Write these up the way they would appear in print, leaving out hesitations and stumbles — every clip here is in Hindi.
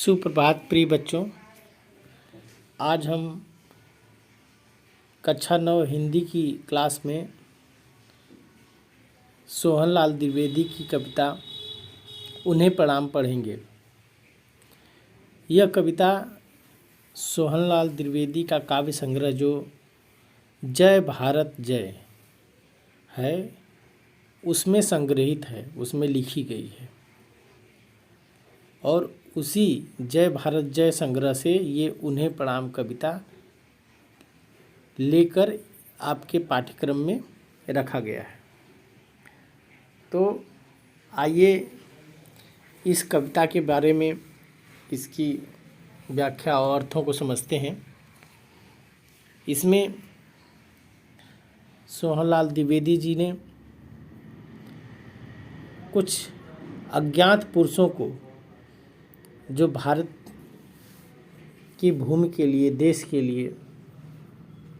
सुप्रभात प्रिय बच्चों। आज हम कक्षा 9 हिंदी की क्लास में सोहनलाल द्विवेदी की कविता उन्हें प्रणाम पढ़ेंगे। यह कविता सोहनलाल द्विवेदी का काव्य संग्रह जो जय भारत जय है उसमें संग्रहित है, उसमें लिखी गई है और उसी जय भारत जय संग्रह से ये उन्हें प्रणाम कविता लेकर आपके पाठ्यक्रम में रखा गया है। तो आइए इस कविता के बारे में, इसकी व्याख्या और अर्थों को समझते हैं। इसमें सोहनलाल द्विवेदी जी ने कुछ अज्ञात पुरुषों को जो भारत की भूमि के लिए, देश के लिए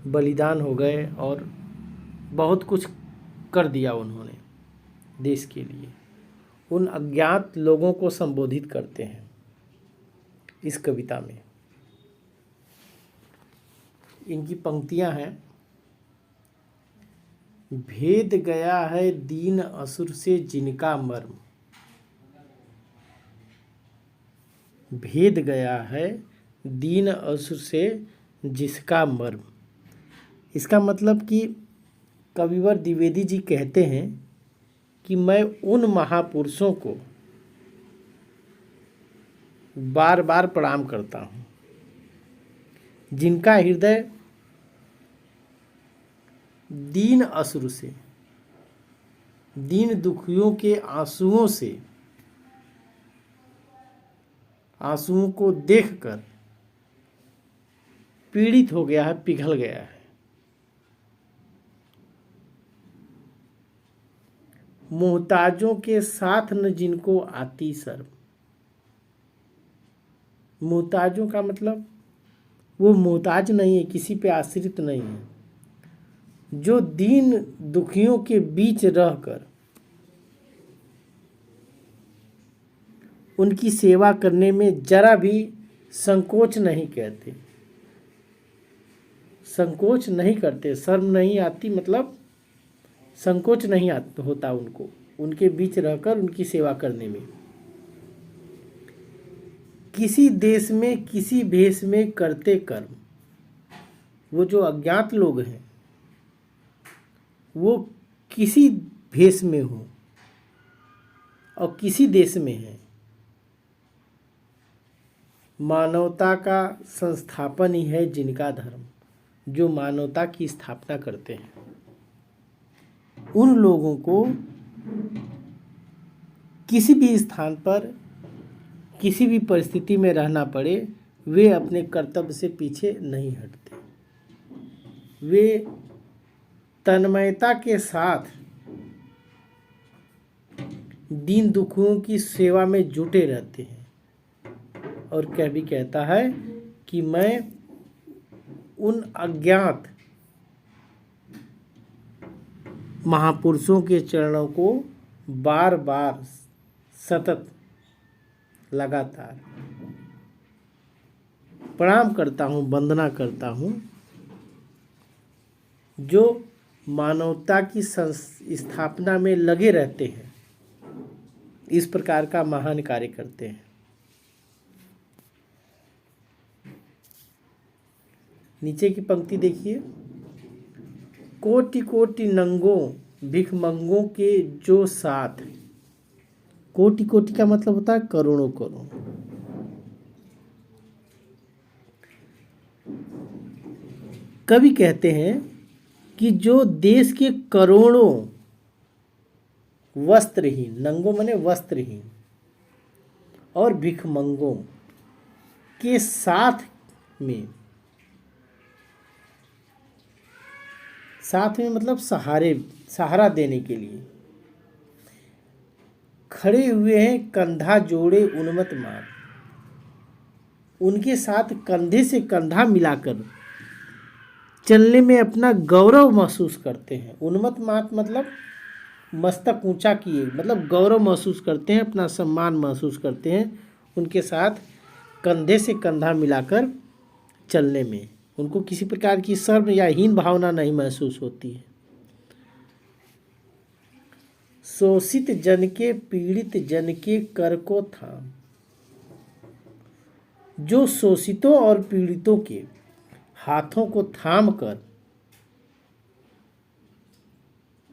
बलिदान हो गए और बहुत कुछ कर दिया उन्होंने देश के लिए, उन अज्ञात लोगों को संबोधित करते हैं इस कविता में। इनकी पंक्तियां हैं। भेद गया है दीन असुर से जिनका मर्म, भेद गया है दीन असुर से जिसका मर्म। इसका मतलब कि कविवर द्विवेदी जी कहते हैं कि मैं उन महापुरुषों को बार बार प्रणाम करता हूँ जिनका हृदय दीन असुर से, दीन दुखियों के आंसुओं को देखकर पीड़ित हो गया है, पिघल गया है। मोहताजों के साथ न जिनको आती शर्म। मोहताजों का मतलब वो मोहताज नहीं है, किसी पे आश्रित नहीं है, जो दीन दुखियों के बीच रहकर उनकी सेवा करने में जरा भी संकोच नहीं करते, संकोच नहीं करते। शर्म नहीं आती मतलब संकोच नहीं होता उनको उनके बीच रहकर उनकी सेवा करने में। किसी देश में किसी भेष में करते कर्म। वो जो अज्ञात लोग हैं वो किसी भेष में हो और किसी देश में है, मानवता का संस्थापन ही है जिनका धर्म। जो मानवता की स्थापना करते हैं उन लोगों को किसी भी स्थान पर किसी भी परिस्थिति में रहना पड़े, वे अपने कर्तव्य से पीछे नहीं हटते। वे तन्मयता के साथ दीन दुखियों की सेवा में जुटे रहते हैं। और कवि कहता है कि मैं उन अज्ञात महापुरुषों के चरणों को बार बार सतत लगातार प्रणाम करता हूँ, वंदना करता हूँ, जो मानवता की स्थापना में लगे रहते हैं, इस प्रकार का महान कार्य करते हैं। नीचे की पंक्ति देखिए। कोटि कोटि नंगों भिखमंगों के जो साथ। कोटि कोटि का मतलब होता है करोड़ों करोड़। कवि कहते हैं कि जो देश के करोड़ों वस्त्रहीन, नंगों माने वस्त्रहीन, और भिखमंगों के साथ में मतलब सहारा देने के लिए खड़े हुए हैं, कंधा जोड़े उन्मत्त मात। उनके साथ कंधे से कंधा मिलाकर चलने में अपना गौरव महसूस करते हैं। उन्मत्त मात मतलब मस्तक ऊंचा किए, मतलब गौरव महसूस करते हैं, अपना सम्मान महसूस करते हैं। उनके साथ कंधे से कंधा मिलाकर चलने में उनको किसी प्रकार की शर्म या हीन भावना नहीं महसूस होती है। शोषित जन के पीड़ित जन के कर को थाम। जो शोषितों और पीड़ितों के हाथों को थाम कर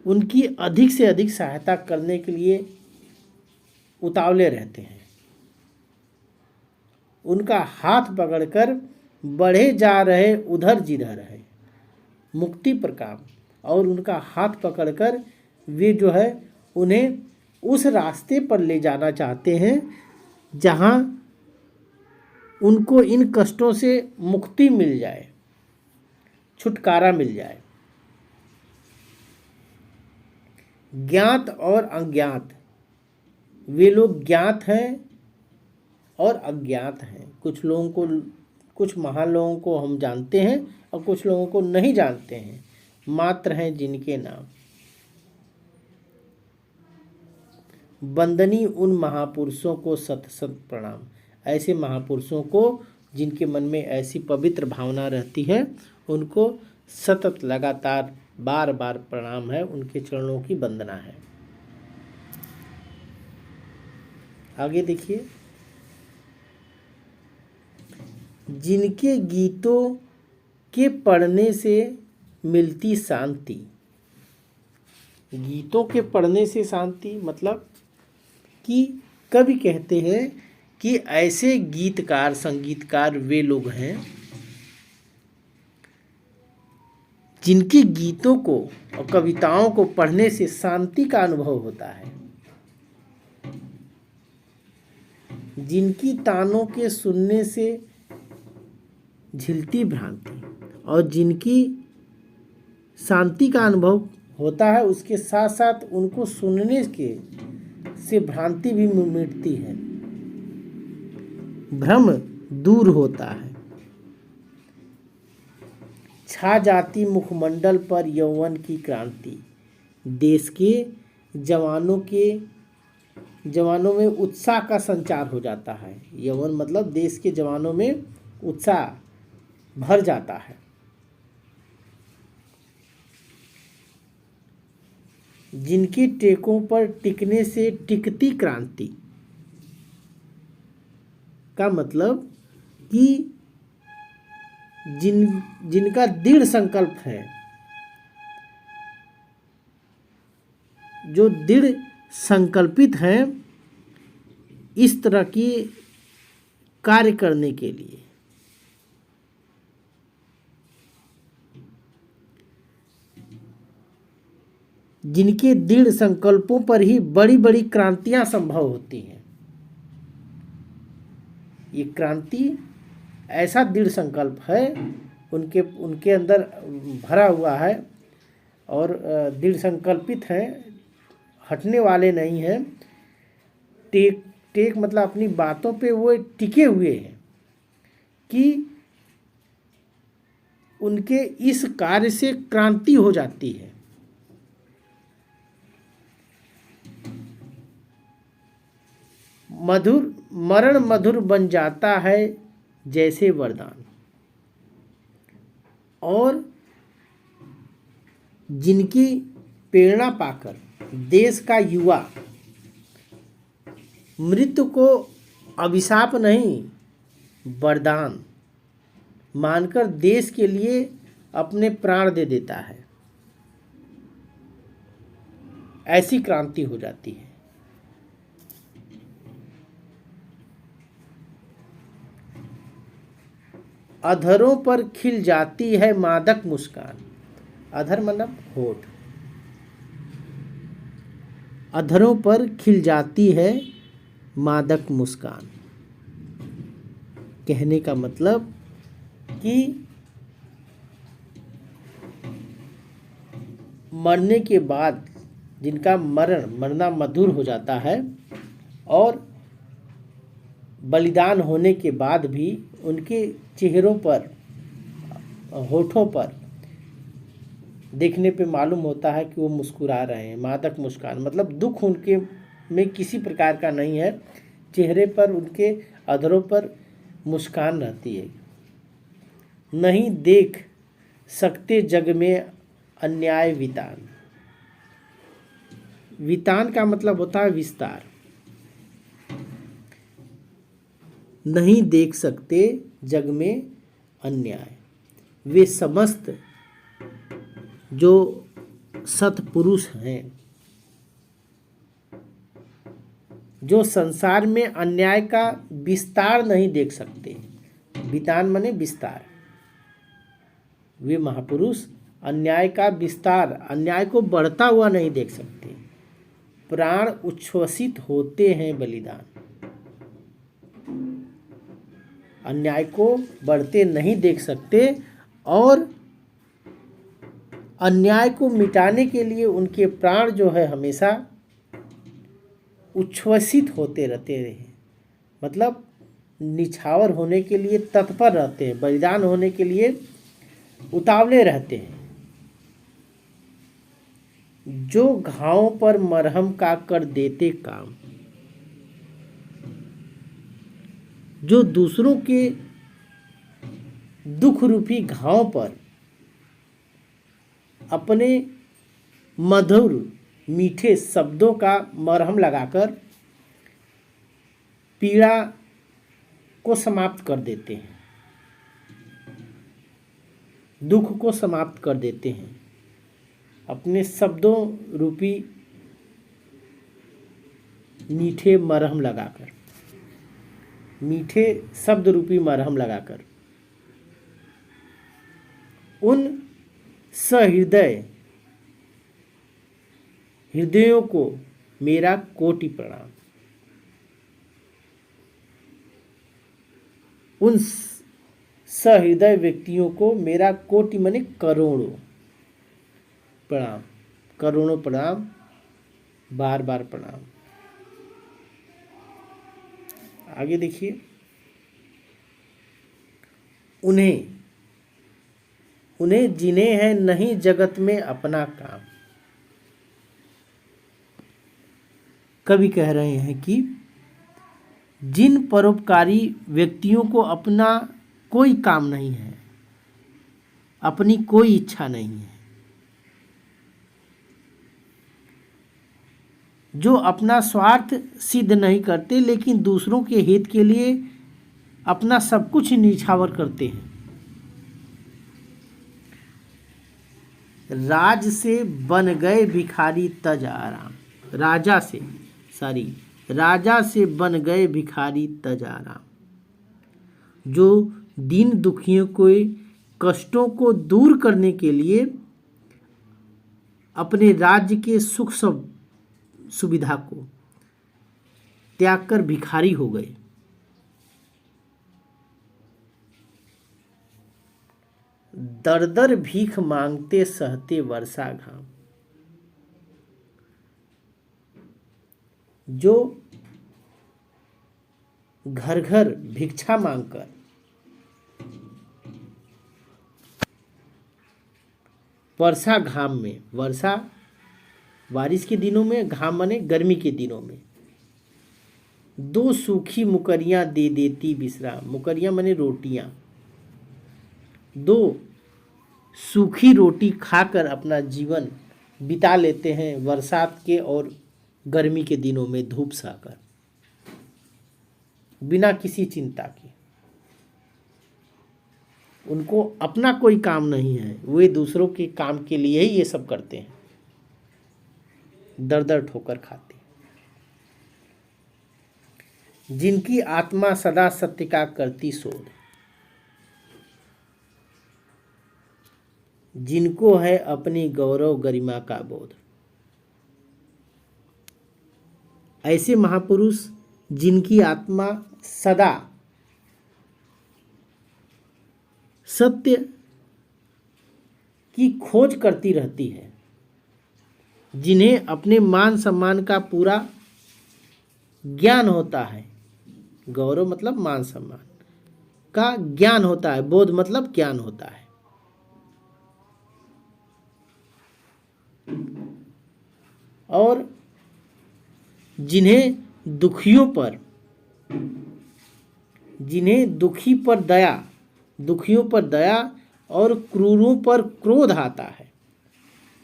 उनकी अधिक से अधिक सहायता करने के लिए उतावले रहते हैं, उनका हाथ पकड़कर बढ़े जा रहे उधर जिधर है मुक्ति पर काम, और उनका हाथ पकड़कर वे जो है उन्हें उस रास्ते पर ले जाना चाहते हैं जहां उनको इन कष्टों से मुक्ति मिल जाए, छुटकारा मिल जाए। ज्ञात और अज्ञात, वे लोग ज्ञात हैं और अज्ञात हैं। कुछ लोगों को, कुछ महान लोगों को हम जानते हैं और कुछ लोगों को नहीं जानते हैं, मात्र हैं जिनके नाम। वंदनीय उन महापुरुषों को सत सत प्रणाम। ऐसे महापुरुषों को जिनके मन में ऐसी पवित्र भावना रहती है, उनको सतत लगातार बार बार प्रणाम है, उनके चरणों की वंदना है। आगे देखिए, जिनके गीतों के पढ़ने से मिलती शांति। गीतों के पढ़ने से शांति मतलब कि कवि कहते हैं कि ऐसे गीतकार, संगीतकार वे लोग हैं जिनके गीतों को और कविताओं को पढ़ने से शांति का अनुभव होता है, जिनकी तानों के सुनने से झिलती भ्रांति, और जिनकी शांति का अनुभव होता है उसके साथ साथ उनको सुनने के से भ्रांति भी मिटती है, भ्रम दूर होता है। छा जाती मुखमंडल पर यौवन की क्रांति। देश के जवानों में उत्साह का संचार हो जाता है। यौवन मतलब देश के जवानों में उत्साह भर जाता है। जिनके टेकों पर टिकने से टिकती क्रांति का मतलब कि जिनका दृढ़ संकल्प है, जो दृढ़ संकल्पित हैं इस तरह की कार्य करने के लिए, जिनके दृढ़ संकल्पों पर ही बड़ी बड़ी क्रांतियां संभव होती हैं। ये क्रांति ऐसा दृढ़ संकल्प है उनके अंदर भरा हुआ है और दृढ़ संकल्पित हैं, हटने वाले नहीं हैं। टेक मतलब अपनी बातों पे वो टिके हुए हैं कि उनके इस कार्य से क्रांति हो जाती है। मरण मधुर बन जाता है जैसे वरदान, और जिनकी प्रेरणा पाकर देश का युवा मृत्यु को अभिशाप नहीं वरदान मानकर देश के लिए अपने प्राण दे देता है, ऐसी क्रांति हो जाती है। अधरों पर खिल जाती है मादक मुस्कान। अधर मतलब होठ। अधरों पर खिल जाती है मादक मुस्कान। कहने का मतलब कि मरने के बाद जिनका मरना मधुर हो जाता है और बलिदान होने के बाद भी उनके चेहरों पर, होठों पर देखने पे मालूम होता है कि वो मुस्कुरा रहे हैं। मादक मुस्कान मतलब दुख उनके में किसी प्रकार का नहीं है, चेहरे पर, उनके अधरों पर मुस्कान रहती है। नहीं देख सकते जग में अन्याय वितान। वितान का मतलब होता है विस्तार। नहीं देख सकते जग में अन्याय। वे समस्त जो सत्पुरुष हैं, जो संसार में अन्याय का विस्तार नहीं देख सकते। वितान माने विस्तार। वे महापुरुष अन्याय का विस्तार, अन्याय को बढ़ता हुआ नहीं देख सकते। प्राण उच्छ्वसित होते हैं बलिदान। अन्याय को बढ़ते नहीं देख सकते और अन्याय को मिटाने के लिए उनके प्राण जो है हमेशा उच्छ्वसित होते रहते हैं, मतलब निछावर होने के लिए तत्पर रहते हैं, बलिदान होने के लिए उतावले रहते हैं। जो घावों पर मरहम का कर देते काम। जो दूसरों के दुख रूपी घावों पर अपने मधुर मीठे शब्दों का मरहम लगाकर पीड़ा को समाप्त कर देते हैं, दुख को समाप्त कर देते हैं अपने शब्दों रूपी मीठे मरहम लगाकर, मीठे शब्द रूपी मरहम लगाकर। उन सहृदय हृदयों को मेरा कोटि प्रणाम। उन सहृदय व्यक्तियों को मेरा कोटि माने करोड़ों प्रणाम, करोड़ों प्रणाम, बार बार प्रणाम। आगे देखिए, उन्हें जिन्हें है नहीं जगत में अपना काम। कवि कह रहे हैं कि जिन परोपकारी व्यक्तियों को अपना कोई काम नहीं है, अपनी कोई इच्छा नहीं है, जो अपना स्वार्थ सिद्ध नहीं करते लेकिन दूसरों के हित के लिए अपना सब कुछ निछावर करते हैं। राज से बन गए भिखारी तज आराम। राजा से बन गए भिखारी तज आराम। जो दीन दुखियों के कष्टों को दूर करने के लिए अपने राज्य के सुख सुविधा को त्याग कर भिखारी हो गए। दर दर भीख मांगते सहते वर्षा घाम। जो घर घर भिक्षा मांगकर वर्षा घाम में, वर्षा बारिश के दिनों में, घाम माने गर्मी के दिनों में, दो सूखी मुकरियां दे देती विश्राम। मुकरियां माने रोटियां। दो सूखी रोटी खाकर अपना जीवन बिता लेते हैं बरसात के और गर्मी के दिनों में धूप सहकर, बिना किसी चिंता के। उनको अपना कोई काम नहीं है, वे दूसरों के काम के लिए ही ये सब करते हैं, दर दर ठोकर खाते। जिनकी आत्मा सदा सत्य का करती शोध। जिनको है अपनी गौरव गरिमा का बोध। ऐसे महापुरुष जिनकी आत्मा सदा सत्य की खोज करती रहती है, जिन्हें अपने मान सम्मान का पूरा ज्ञान होता है। गौरव मतलब मान सम्मान का ज्ञान होता है, बोध मतलब ज्ञान होता है। और जिन्हें दुखियों पर जिन्हें दुखियों पर दया और क्रूरों पर क्रोध आता है।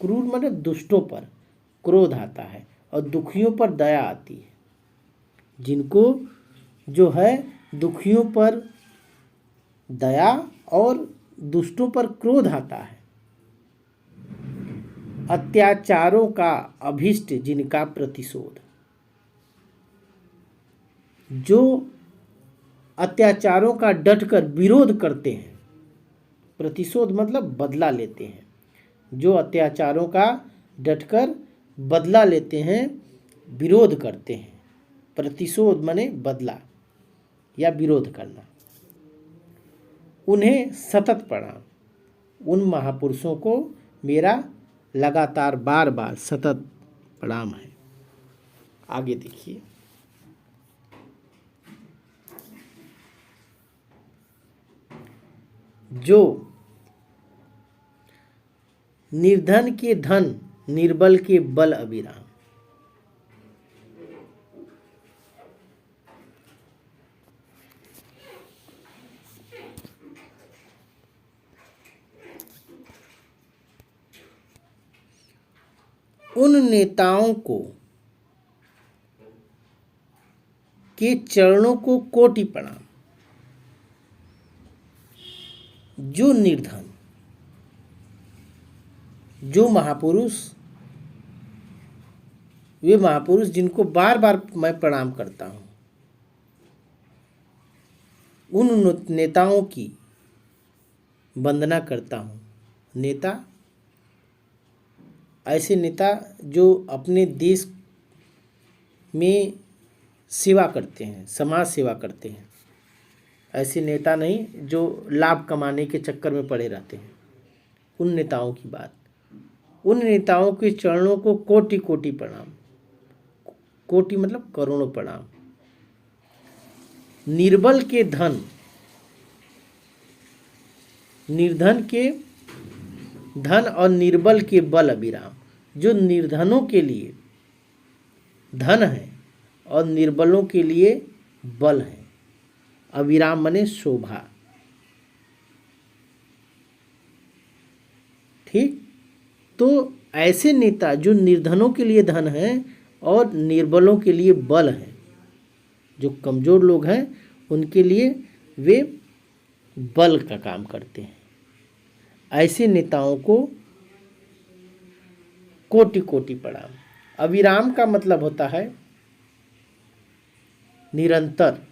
क्रूर माने दुष्टों पर क्रोध आता है और दुखियों पर दया आती है। जिनको जो है दुखियों पर दया और दुष्टों पर क्रोध आता है। अत्याचारों का अभिष्ट जिनका प्रतिशोध। जो अत्याचारों का डटकर विरोध करते हैं, प्रतिशोध मतलब बदला लेते हैं। जो अत्याचारों का डटकर बदला लेते हैं, विरोध करते हैं। प्रतिशोध माने बदला या विरोध करना। उन्हें सतत प्रणाम। उन महापुरुषों को मेरा लगातार बार बार सतत प्रणाम है। आगे देखिए, जो निर्धन के धन निर्बल के बल अभिराम। उन नेताओं को के चरणों को कोटि प्रणाम। जो निर्धन, जो महापुरुष, वे महापुरुष जिनको बार बार मैं प्रणाम करता हूं, उन नेताओं की वंदना करता हूं। नेता ऐसे नेता जो अपने देश में सेवा करते हैं, समाज सेवा करते हैं। ऐसे नेता नहीं जो लाभ कमाने के चक्कर में पड़े रहते हैं। उन नेताओं की बात। उन नेताओं के चरणों को कोटि कोटि प्रणाम। कोटि मतलब करोड़ों प्रणाम। निर्बल के धन, निर्धन के धन और निर्बल के बल अभिराम। जो निर्धनों के लिए धन है और निर्बलों के लिए बल है। अभिराम माने शोभा। ठीक, तो ऐसे नेता जो निर्धनों के लिए धन है और निर्बलों के लिए बल है, जो कमजोर लोग हैं उनके लिए वे बल का काम करते हैं। ऐसे नेताओं को कोटि कोटि प्रणाम। अविराम का मतलब होता है निरंतर।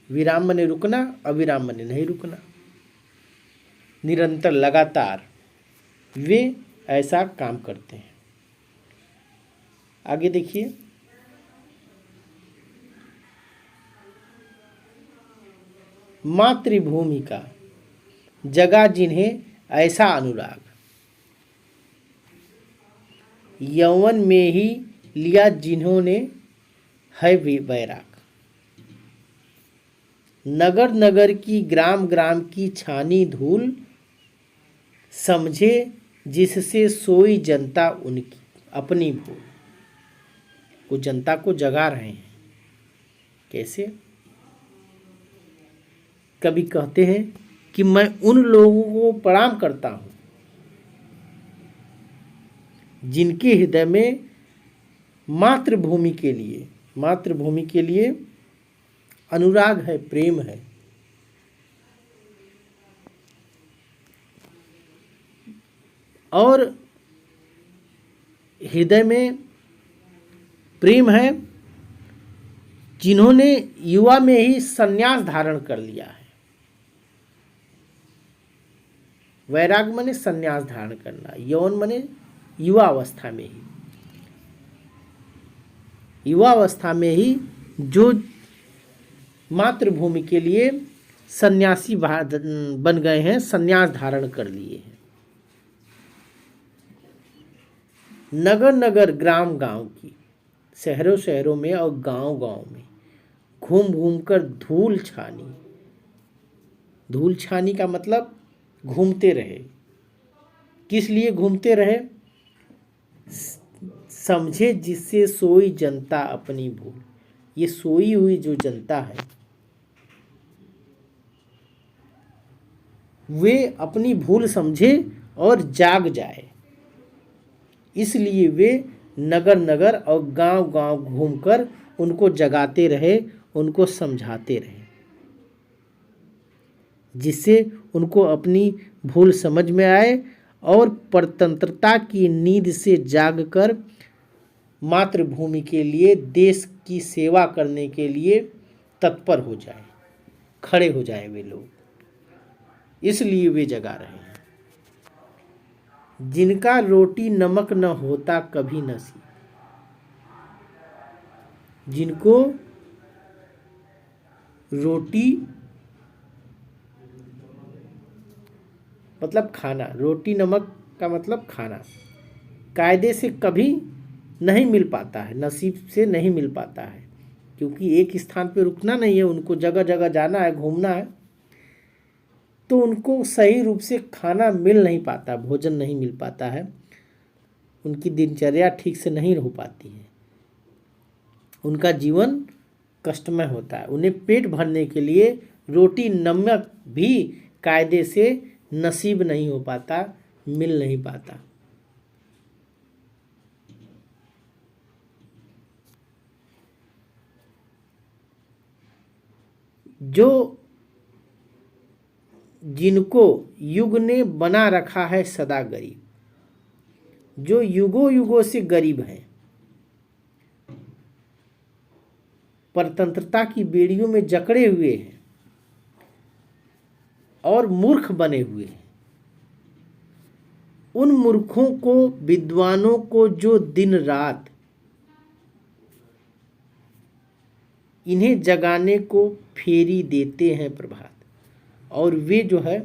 विराम माने रुकना, अविराम माने नहीं रुकना। निरंतर, लगातार वे ऐसा काम करते हैं। आगे देखिए, मातृभूमि का जगा जिन्हें ऐसा अनुराग। यौवन में ही लिया जिन्होंने है वैराग। नगर नगर की ग्राम ग्राम की छानी धूल, समझे जिससे सोई जनता उनकी अपनी भूल। वो जनता को जगा रहे हैं। कैसे? कभी कहते हैं कि मैं उन लोगों को प्रणाम करता हूं जिनके हृदय में मातृभूमि के लिए अनुराग है, प्रेम है। और हृदय में प्रेम है, जिन्होंने युवा में ही संन्यास धारण कर लिया है। वैराग माने संन्यास धारण करना, यौवन माने युवा अवस्था में ही। युवा अवस्था में ही जो मातृभूमि के लिए सन्यासी बन गए हैं, संन्यास धारण कर लिए हैं। नगर नगर ग्राम गांव की, शहरों शहरों में और गांव गांव में घूम घूम कर धूल छानी। धूल छानी का मतलब घूमते रहे। किस लिए घूमते रहे? समझे जिससे सोई जनता अपनी भूल। ये सोई हुई जो जनता है वे अपनी भूल समझे और जाग जाए। इसलिए वे नगर नगर और गांव गांव घूमकर उनको जगाते रहे, उनको समझाते रहे, जिससे उनको अपनी भूल समझ में आए और परतंत्रता की नींद से जागकर मातृभूमि के लिए, देश की सेवा करने के लिए तत्पर हो जाए, खड़े हो जाए वे लोग। इसलिए वे जगा रहे हैं। जिनका रोटी नमक न होता कभी नसीब, जिनको रोटी मतलब खाना, रोटी नमक का मतलब खाना कायदे से कभी नहीं मिल पाता है, नसीब से नहीं मिल पाता है, क्योंकि एक स्थान पे रुकना नहीं है, उनको जगह जगह जाना है, घूमना है, तो उनको सही रूप से खाना मिल नहीं पाता, भोजन नहीं मिल पाता है, उनकी दिनचर्या ठीक से नहीं हो पाती है, उनका जीवन कष्टमय होता है। उन्हें पेट भरने के लिए रोटी नमक भी कायदे से नसीब नहीं हो पाता, मिल नहीं पाता। जो जिनको युग ने बना रखा है सदा गरीब, जो युगों युगों से गरीब हैं, परतंत्रता की बेड़ियों में जकड़े हुए हैं और मूर्ख बने हुए हैं, उन मूर्खों को, विद्वानों को जो दिन रात इन्हें जगाने को फेरी देते हैं प्रभात, और वे जो है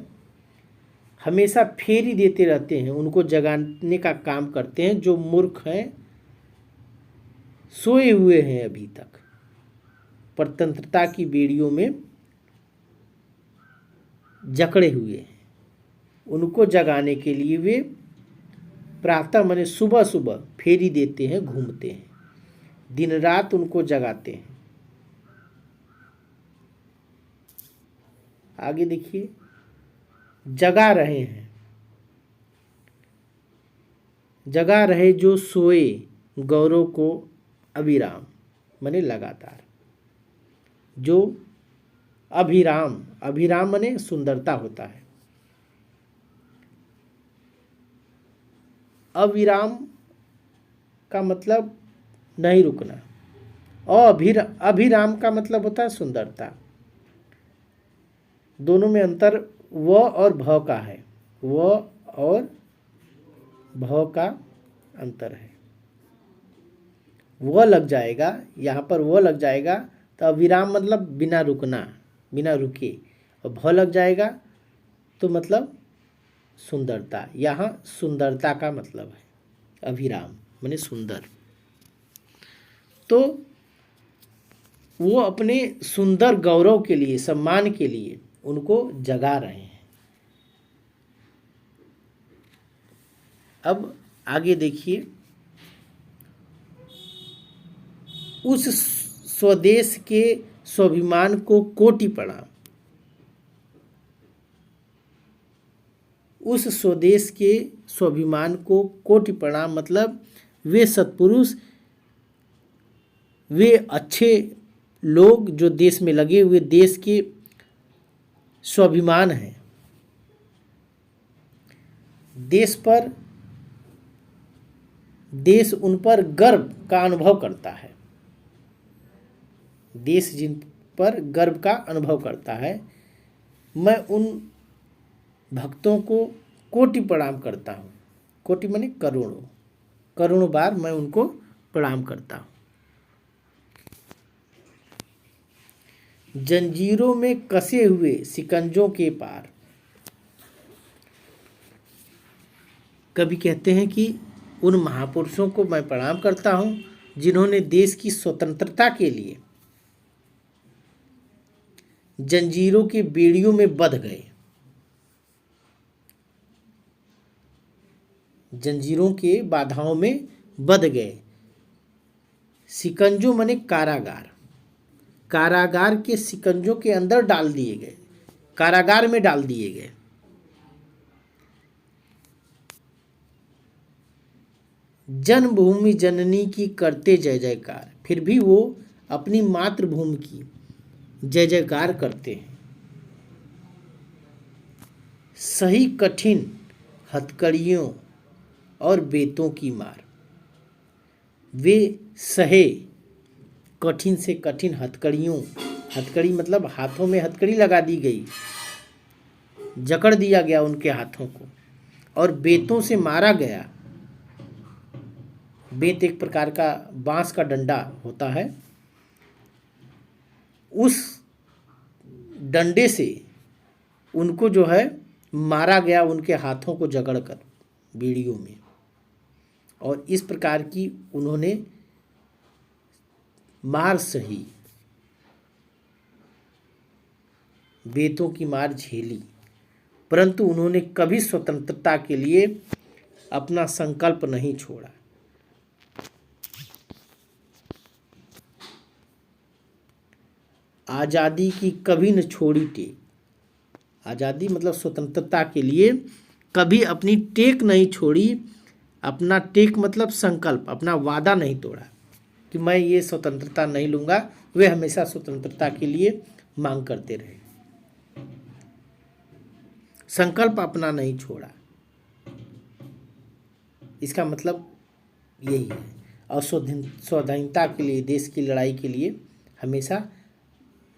हमेशा फेरी देते रहते हैं, उनको जगाने का काम करते हैं, जो मूर्ख हैं, सोए हुए हैं, अभी तक परतंत्रता की बेड़ियों में जकड़े हुए हैं। उनको जगाने के लिए वे प्रातः माने सुबह सुबह फेरी देते हैं, घूमते हैं, दिन रात उनको जगाते हैं। आगे देखिए, जगा रहे हैं, जगा रहे जो सोए गौरव को अविराम, माने लगातार, जो अभिराम, अभिराम माने सुंदरता होता है, अविराम का मतलब नहीं रुकना, और अभिराम का मतलब होता है सुंदरता। दोनों में अंतर व और भ का है, व और भ का अंतर है। व लग जाएगा, यहाँ पर व लग जाएगा तो अविराम मतलब बिना रुकना, बिना रुके, और भ लग जाएगा तो मतलब सुंदरता। यहाँ सुंदरता का मतलब है, अभिराम माने सुंदर। तो वो अपने सुंदर गौरव के लिए, सम्मान के लिए उनको जगा रहे हैं। अब आगे देखिए, उस स्वदेश के स्वाभिमान को कोटि प्रणाम, उस स्वदेश के स्वाभिमान को कोटि प्रणाम मतलब वे सत्पुरुष, वे अच्छे लोग जो देश में लगे हुए, देश के स्वाभिमान हैं, देश उन पर गर्व का अनुभव करता है, देश जिन पर गर्व का अनुभव करता है। मैं उन भक्तों को कोटि प्रणाम करता हूँ, कोटि माने करोड़ों, करोड़ों बार मैं उनको प्रणाम करता हूँ। जंजीरों में कसे हुए शिकंजों के पार, कवि कहते हैं कि उन महापुरुषों को मैं प्रणाम करता हूँ जिन्होंने देश की स्वतंत्रता के लिए जंजीरों की बेड़ियों में बंध गए, जंजीरों के बाधाओं में बंध गए। शिकंजों माने कारागार, कारागार के शिकंजों के अंदर डाल दिए गए, कारागार में डाल दिए गए। जन्मभूमि जननी की करते जय जयकार, फिर भी वो अपनी मातृभूमि की जय जयकार करते हैं। सही कठिन हथकड़ियों और बेतों की मार, वे सहे कठिन से कठिन हथकड़ियों, हथकड़ी मतलब हाथों में हथकड़ी लगा दी गई, जकड़ दिया गया उनके हाथों को, और बेतों से मारा गया। बेत एक प्रकार का बांस का डंडा होता है, उस डंडे से उनको जो है मारा गया, उनके हाथों को जकड़कर बीड़ियों में। और इस प्रकार की उन्होंने मार सही, बेतों की मार झेली, परंतु उन्होंने कभी स्वतंत्रता के लिए अपना संकल्प नहीं छोड़ा। आज़ादी की कभी न छोड़ी टेक, आज़ादी मतलब स्वतंत्रता के लिए कभी अपनी टेक नहीं छोड़ी। अपना टेक मतलब संकल्प, अपना वादा नहीं तोड़ा कि मैं ये स्वतंत्रता नहीं लूँगा। वे हमेशा स्वतंत्रता के लिए मांग करते रहे, संकल्प अपना नहीं छोड़ा। इसका मतलब यही है। और स्वाधीनता के लिए, देश की लड़ाई के लिए हमेशा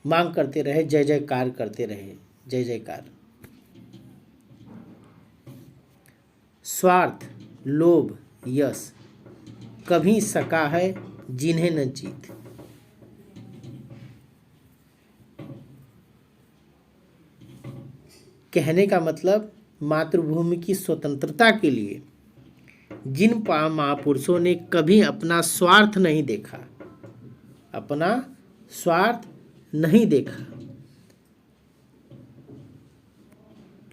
मांग करते रहे, जय जयकार करते रहे, जय जयकार। स्वार्थ, लोभ, यश कभी सका है जिन्हें न जीत। कहने का मतलब मातृभूमि की स्वतंत्रता के लिए जिन महापुरुषों ने कभी अपना स्वार्थ नहीं देखा, अपना स्वार्थ नहीं देखा,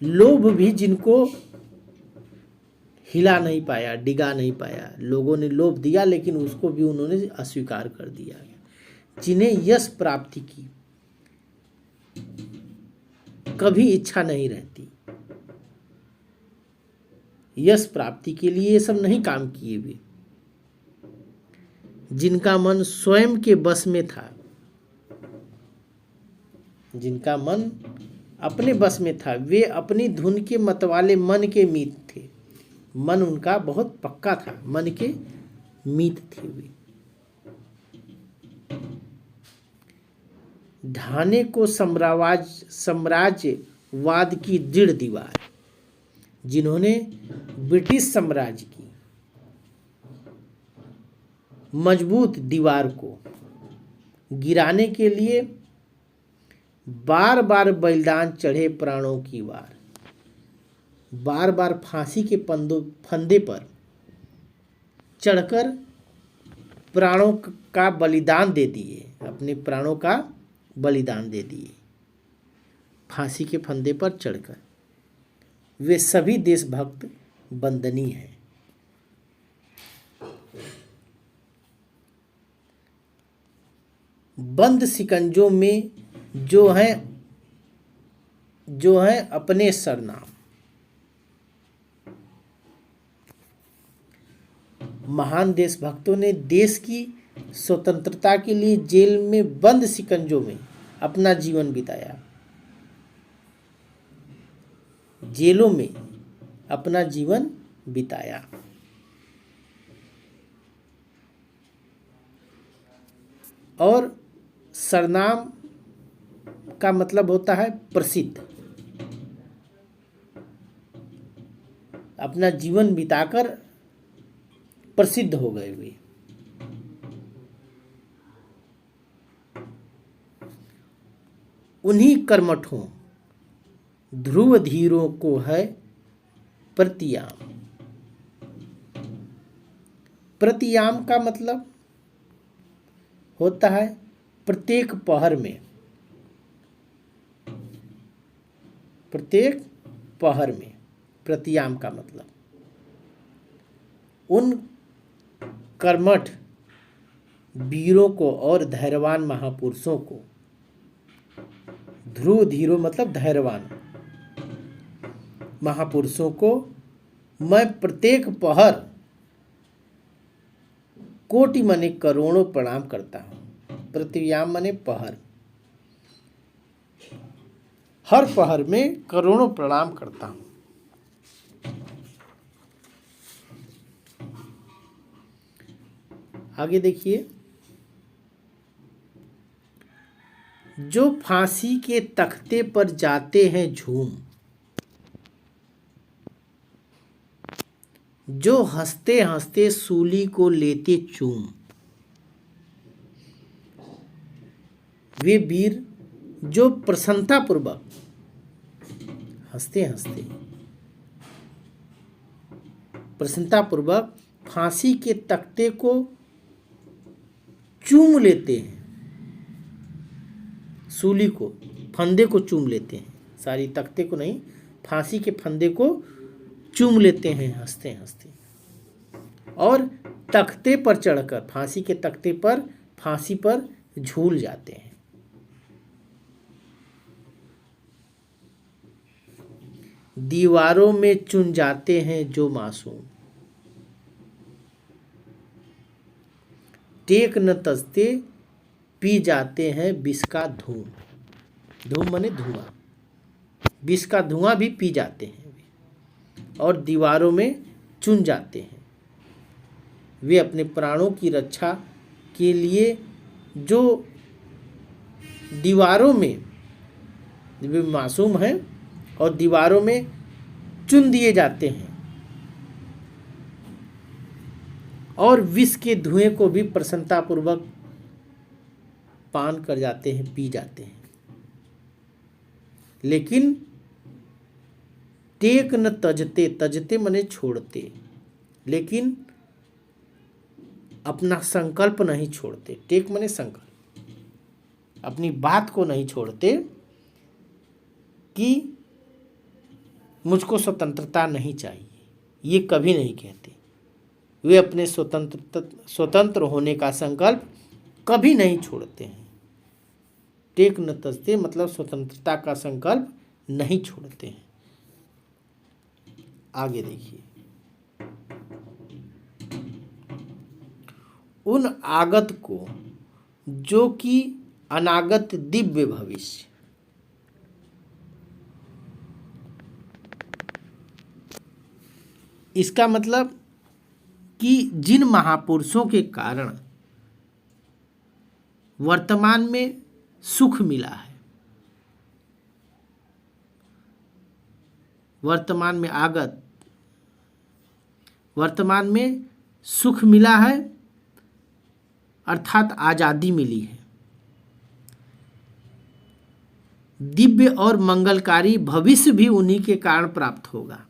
लोभ भी जिनको हिला नहीं पाया, डिगा नहीं पाया। लोगों ने लोभ दिया लेकिन उसको भी उन्होंने अस्वीकार कर दिया। जिन्हें यश प्राप्ति की कभी इच्छा नहीं रहती, यश प्राप्ति के लिए ये सब नहीं काम किए वे। जिनका मन स्वयं के बस में था, जिनका मन अपने बस में था, वे अपनी धुन के मतवाले मन के मीत थे। मन उनका बहुत पक्का था, मन के मीत थे वे। ढाने को साम्राज्यवाद की दृढ़ दीवार, जिन्होंने ब्रिटिश साम्राज्य की मजबूत दीवार को गिराने के लिए बार बार बलिदान चढ़े प्राणों की वार, बार बार फांसी के फंदे पर चढ़कर प्राणों का बलिदान दे दिए, अपने प्राणों का बलिदान दे दिए फांसी के फंदे पर चढ़कर। वे सभी देशभक्त वंदनीय हैं। बंद सिकंजों में जो है अपने सरनाम। महान देशभक्तों ने देश की स्वतंत्रता के लिए जेल में बंद सिकंजों में अपना जीवन बिताया, जेलों में अपना जीवन बिताया। और सरनाम का मतलब होता है प्रसिद्ध। अपना जीवन बिताकर प्रसिद्ध हो गए वे। उन्हीं कर्मठों ध्रुव धीरों को है प्रतियाम। प्रतियाम का मतलब होता है प्रत्येक पहर में, प्रत्येक पहर में। प्रतियाम का मतलब उन कर्मठ वीरों को और धैर्यवान महापुरुषों को, ध्रुव धीरों मतलब धैर्यवान महापुरुषों को मैं प्रत्येक पहर कोटि मने करोड़ों प्रणाम करता हूँ। प्रतियाम मने पहर, हर पहर में करोड़ों प्रणाम करता हूँ। आगे देखिए, जो फांसी के तख्ते पर जाते हैं झूम, जो हंसते हंसते सूली को लेते चूम, वे वीर जो प्रसन्नतापूर्वक हंसते हंसते प्रसन्नतापूर्वक फांसी के तख्ते को चूम लेते हैं, सूली को, फंदे को चूम लेते हैं, सारी तख्ते को नहीं, फांसी के फंदे को चूम लेते हैं हंसते हंसते, और तख्ते पर चढ़कर, फांसी के तख्ते पर, फांसी पर झूल जाते हैं। दीवारों में चुन जाते हैं जो मासूम, टेक न तजते पी जाते हैं विष का धूम, धूम माने धुआं, विष का धुआं भी पी जाते हैं और दीवारों में चुन जाते हैं। वे अपने प्राणों की रक्षा के लिए जो दीवारों में, वे मासूम हैं और दीवारों में चुन दिए जाते हैं और विष के धुएं को भी प्रसन्नतापूर्वक पान कर जाते हैं, पी जाते हैं। लेकिन टेक न तजते, तजते मने छोड़ते, लेकिन अपना संकल्प नहीं छोड़ते। टेक मने संकल्प, अपनी बात को नहीं छोड़ते कि मुझको स्वतंत्रता नहीं चाहिए, ये कभी नहीं कहते। वे अपने स्वतंत्र होने का संकल्प कभी नहीं छोड़ते हैं। टेक न तजते मतलब स्वतंत्रता का संकल्प नहीं छोड़ते हैं। आगे देखिए, उन आगत को जो कि अनागत दिव्य भविष्य, इसका मतलब कि जिन महापुरुषों के कारण वर्तमान में सुख मिला है, वर्तमान में आगत, वर्तमान में सुख मिला है अर्थात आजादी मिली है, दिव्य और मंगलकारी भविष्य भी उन्हीं के कारण प्राप्त होगा।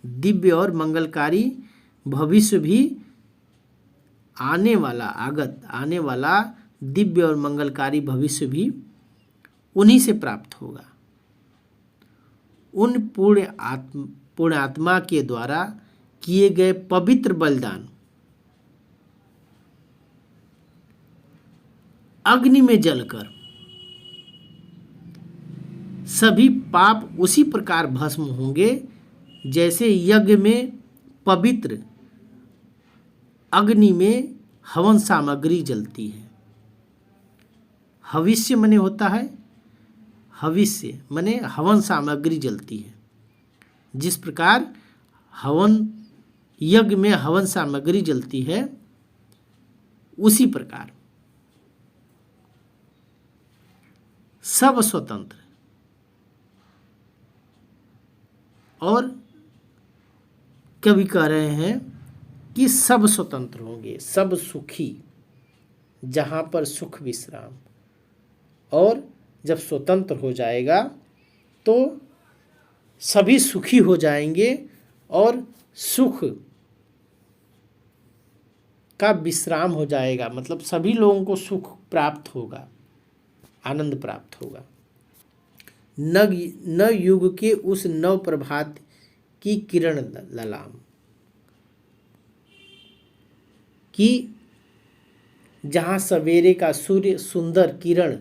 दिव्य और मंगलकारी भविष्य भी आने वाला, आगत आने वाला दिव्य और मंगलकारी भविष्य भी उन्हीं से प्राप्त होगा। उन पूर्ण आत्मा के द्वारा किए गए पवित्र बलिदान अग्नि में जलकर सभी पाप उसी प्रकार भस्म होंगे जैसे यज्ञ में पवित्र अग्नि में हवन सामग्री जलती है। हविष्य मने होता है, हविष्य मने हवन सामग्री जलती है। जिस प्रकार हवन यज्ञ में हवन सामग्री जलती है, उसी प्रकार सब स्वतंत्र और कवि कह रहे हैं कि सब स्वतंत्र होंगे, सब सुखी, जहाँ पर सुख विश्राम। और जब स्वतंत्र हो जाएगा तो सभी सुखी हो जाएंगे और सुख का विश्राम हो जाएगा, मतलब सभी लोगों को सुख प्राप्त होगा, आनंद प्राप्त होगा। न युग के उस नव प्रभात की किरण ललाम, कि जहाँ सवेरे का सूर्य सुंदर किरण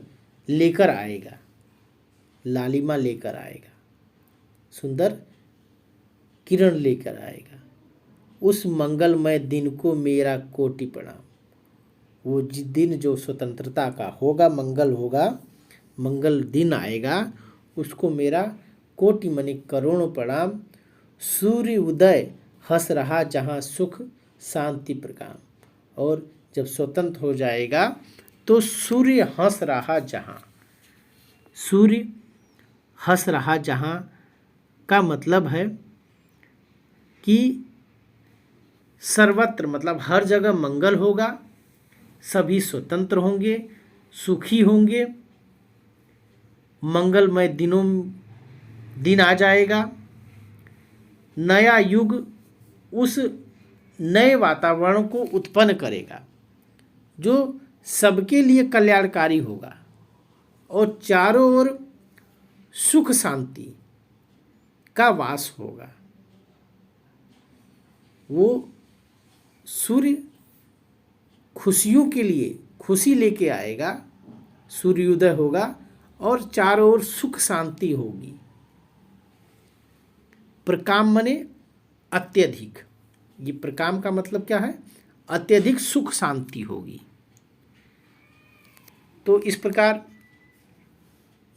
लेकर आएगा, लालिमा लेकर आएगा, सुंदर किरण लेकर आएगा, उस मंगलमय दिन को मेरा कोटि प्रणाम। वो दिन जो स्वतंत्रता का होगा, मंगल होगा, मंगल दिन आएगा, उसको मेरा कोटि मनि करोड़ों प्रणाम। सूर्य उदय हंस रहा जहाँ सुख शांति प्रकाम। और जब स्वतंत्र हो जाएगा तो सूर्य हंस रहा जहाँ, सूर्य हंस रहा जहाँ का मतलब है कि सर्वत्र, मतलब हर जगह मंगल होगा, सभी स्वतंत्र होंगे, सुखी होंगे, मंगलमय दिन आ जाएगा। नया युग उस नए वातावरण को उत्पन्न करेगा जो सबके लिए कल्याणकारी होगा और चारों ओर सुख शांति का वास होगा। वो सूर्य खुशियों के लिए खुशी लेके आएगा, सूर्योदय होगा और चारों ओर सुख शांति होगी। प्रकाम मने अत्यधिक, ये प्रकाम का मतलब क्या है? अत्यधिक सुख शांति होगी। तो इस प्रकार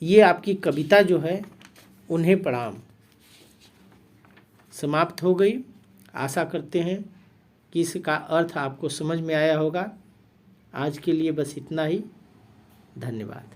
ये आपकी कविता जो है उन्हें प्रणाम समाप्त हो गई। आशा करते हैं कि इसका अर्थ आपको समझ में आया होगा। आज के लिए बस इतना ही। धन्यवाद।